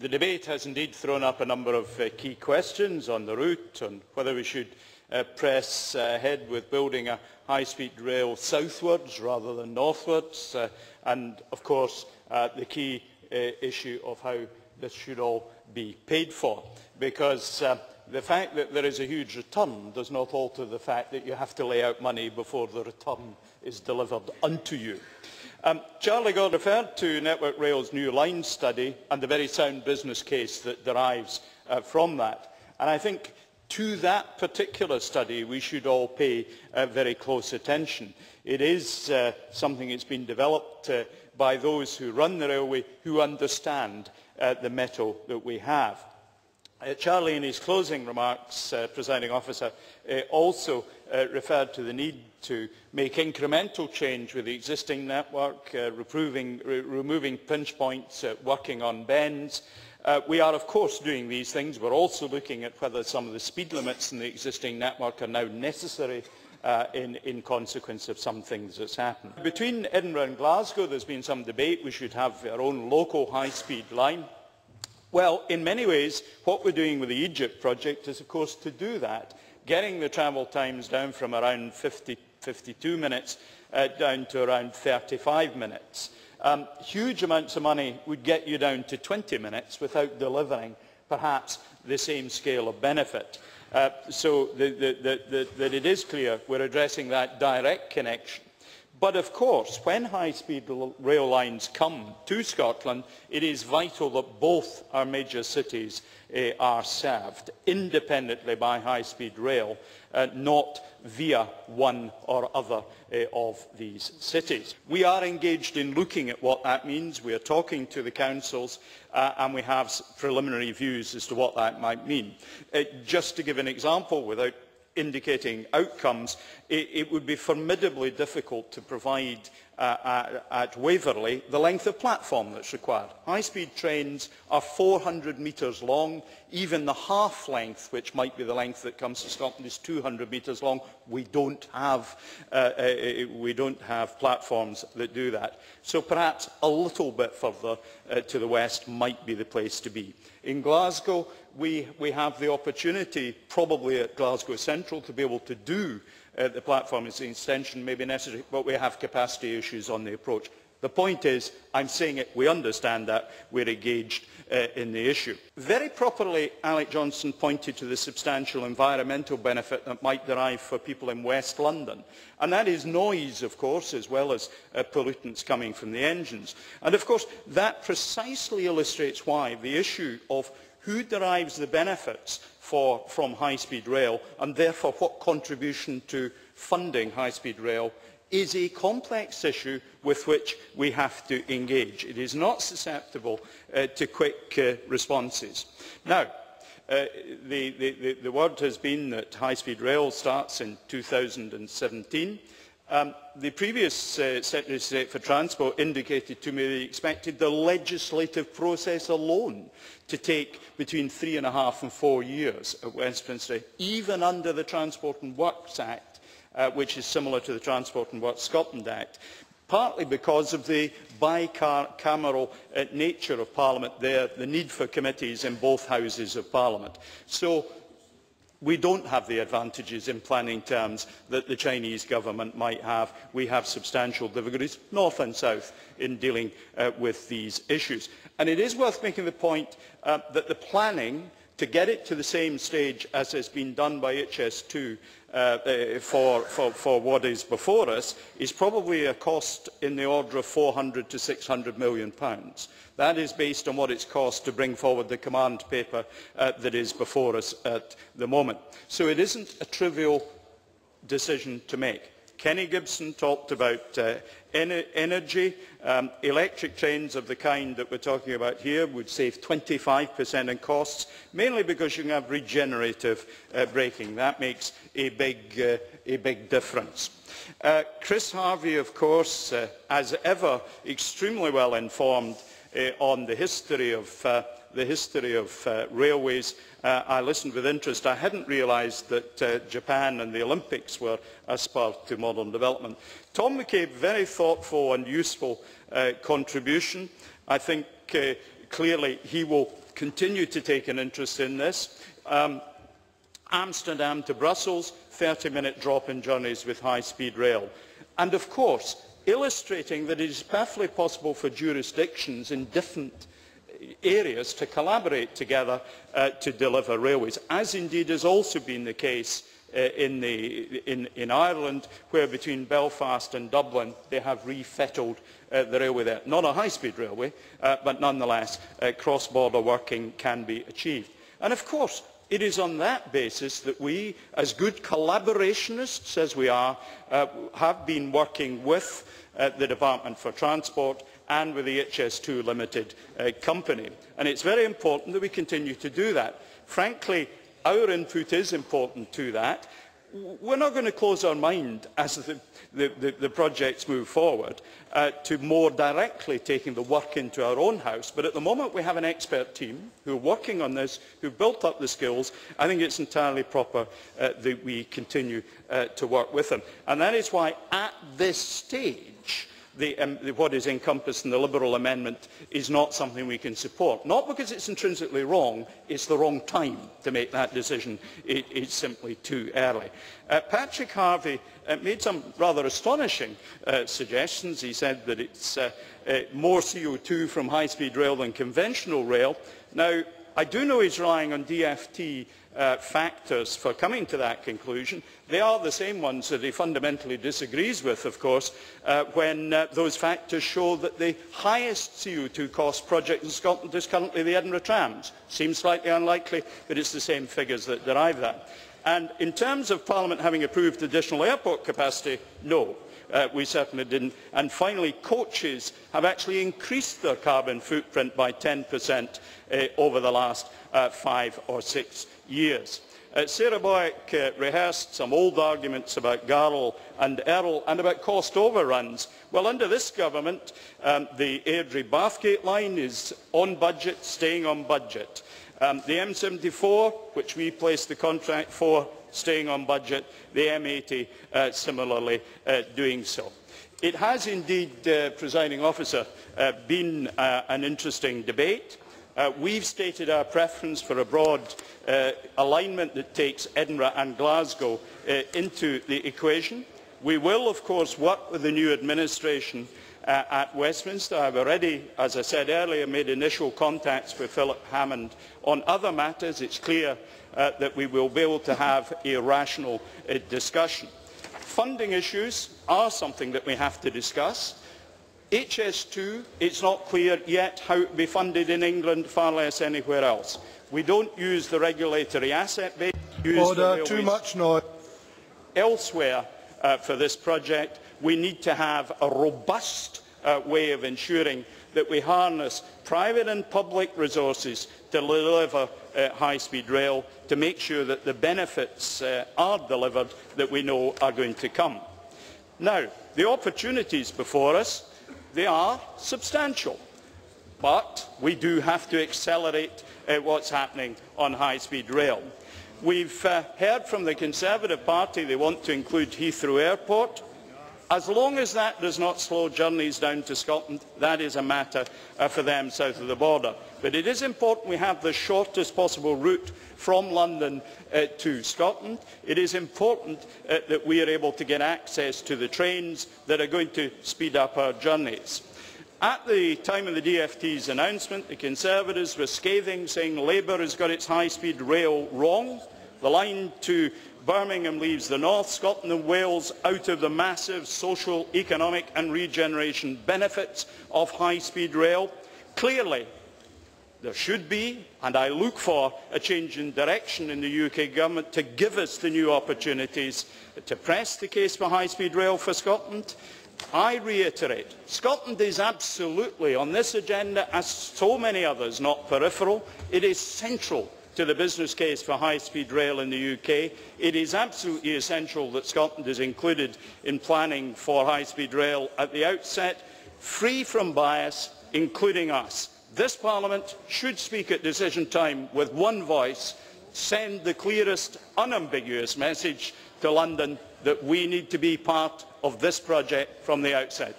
The debate has indeed thrown up a number of key questions on the route, on whether we should press ahead with building a high-speed rail southwards rather than northwards, and of course the key issue of how this should all be paid for, because the fact that there is a huge return does not alter the fact that you have to lay out money before the return is delivered unto you. Charlie Gord referred to Network Rail's new line study and the very sound business case that derives from that. And I think to that particular study we should all pay very close attention. It is something that's been developed by those who run the railway, who understand the metal that we have. Charlie, in his closing remarks, Presiding Officer, also referred to the need to make incremental change with the existing network, removing pinch points, working on bends. We are, of course, doing these things. We're also looking at whether some of the speed limits in the existing network are now necessary in consequence of some things that's happened. Between Edinburgh and Glasgow, there's been some debate. We should have our own local high-speed line. Well, in many ways, what we're doing with the Egypt project is, of course, to do that, getting the travel times down from around 52 minutes down to around 35 minutes. Huge amounts of money would get you down to 20 minutes without delivering perhaps the same scale of benefit. So that it is clear we're addressing that direct connection. But of course, when high-speed rail lines come to Scotland, it is vital that both our major cities are served independently by high-speed rail, not via one or other of these cities. We are engaged in looking at what that means. We are talking to the councils and we have preliminary views as to what that might mean. Just to give an example, without indicating outcomes, it would be formidably difficult to provide at Waverley the length of platform that's required. High-speed trains are 400 metres long. Even the half length, which might be the length that comes to Scotland, is 200 metres long. We don't have platforms that do that. So perhaps a little bit further to the west might be the place to be. In Glasgow, we have the opportunity, probably at Glasgow Central, to be able to do the platform extension may be necessary, but we have capacity issues on the approach. The point is, I'm saying it, we understand that, we're engaged in the issue. Very properly, Alec Johnson pointed to the substantial environmental benefit that might derive for people in West London. And that is noise, of course, as well as pollutants coming from the engines. And of course, that precisely illustrates why the issue of who derives the benefits from high-speed rail, and therefore what contribution to funding high-speed rail, is a complex issue with which we have to engage. It is not susceptible to quick responses. Now, the word has been that high-speed rail starts in 2017. The previous Secretary of State for Transport indicated to me that he expected the legislative process alone to take between 3.5 and 4 years at Westminster, even under the Transport and Works Act, which is similar to the Transport and Works Scotland Act, partly because of the bicameral nature of Parliament there, the need for committees in both houses of Parliament. So we don't have the advantages in planning terms that the Chinese government might have. We have substantial difficulties, north and south, in dealing with these issues. And it is worth making the point that the planning to get it to the same stage as has been done by HS2 for what is before us is probably a cost in the order of £400 to £600 million. That is based on what it's cost to bring forward the command paper that is before us at the moment. So it isn't a trivial decision to make. Kenny Gibson talked about energy. Electric trains of the kind that we're talking about here would save 25% in costs, mainly because you can have regenerative braking. That makes a big difference. Chris Harvey, of course, as ever, extremely well informed on the history of railways. I listened with interest. I hadn't realised that Japan and the Olympics were a spur to modern development. Tom McCabe, very thoughtful and useful contribution. I think clearly he will continue to take an interest in this. Amsterdam to Brussels, 30-minute drop in journeys with high-speed rail. And of course, illustrating that it is perfectly possible for jurisdictions in different areas to collaborate together to deliver railways, as indeed has also been the case in Ireland, where between Belfast and Dublin they have refettled the railway there. Not a high-speed railway, but nonetheless cross-border working can be achieved. And of course, it is on that basis that we, as good collaborationists as we are, have been working with the Department for Transport and with the HS2 Limited company. And it's very important that we continue to do that. Frankly, our input is important to that. We're not going to close our mind as the projects move forward to more directly taking the work into our own house. But at the moment we have an expert team who are working on this, who have built up the skills. I think it's entirely proper that we continue to work with them. And that is why at this stage what is encompassed in the Liberal amendment is not something we can support. Not because it's intrinsically wrong, it's the wrong time to make that decision. It's simply too early. Patrick Harvey made some rather astonishing suggestions. He said that it's more CO2 from high-speed rail than conventional rail. Now, I do know he's relying on DFT factors for coming to that conclusion. They are the same ones that he fundamentally disagrees with, of course, when those factors show that the highest CO2 cost project in Scotland is currently the Edinburgh trams. Seems slightly unlikely, but it's the same figures that derive that. And in terms of Parliament having approved additional airport capacity, no. We certainly didn't. And finally, coaches have actually increased their carbon footprint by 10% over the last 5 or 6 years. Sarah Boyack rehearsed some old arguments about Garrel and Errol and about cost overruns. Well, under this government, the Airdrie-Bathgate line is on budget, staying on budget. The M74, which we placed the contract for, staying on budget. The M80 similarly doing so. It has indeed, Presiding Officer, been an interesting debate. We've stated our preference for a broad alignment that takes Edinburgh and Glasgow into the equation. We will, of course, work with the new administration at Westminster. I have already, as I said earlier, made initial contacts with Philip Hammond on other matters. It's clear that we will be able to have a rational discussion. Funding issues are something that we have to discuss. HS2, it's not clear yet how it will be funded in England, far less anywhere else. We don't use the regulatory asset base. Order, too much noise. Elsewhere for this project, we need to have a robust way of ensuring that we harness private and public resources to deliver high-speed rail, to make sure that the benefits are delivered that we know are going to come. Now, the opportunities before us, they are substantial, but we do have to accelerate what's happening on high-speed rail. We've heard from the Conservative Party they want to include Heathrow Airport. As long as that does not slow journeys down to Scotland, that is a matter for them south of the border. But it is important we have the shortest possible route from London to Scotland. It is important that we are able to get access to the trains that are going to speed up our journeys. At the time of the DFT's announcement, the Conservatives were scathing, saying Labour has got its high-speed rail wrong. The line to Birmingham leaves the North, Scotland and Wales out of the massive social, economic and regeneration benefits of high-speed rail. Clearly, there should be, and I look for, a change in direction in the UK government to give us the new opportunities to press the case for high-speed rail for Scotland. I reiterate, Scotland is absolutely on this agenda, as so many others, not peripheral. It is central to the business case for high-speed rail in the UK. It is absolutely essential that Scotland is included in planning for high-speed rail at the outset, free from bias, including us. This Parliament should speak at decision time with one voice, send the clearest, unambiguous message to London that we need to be part of this project from the outset.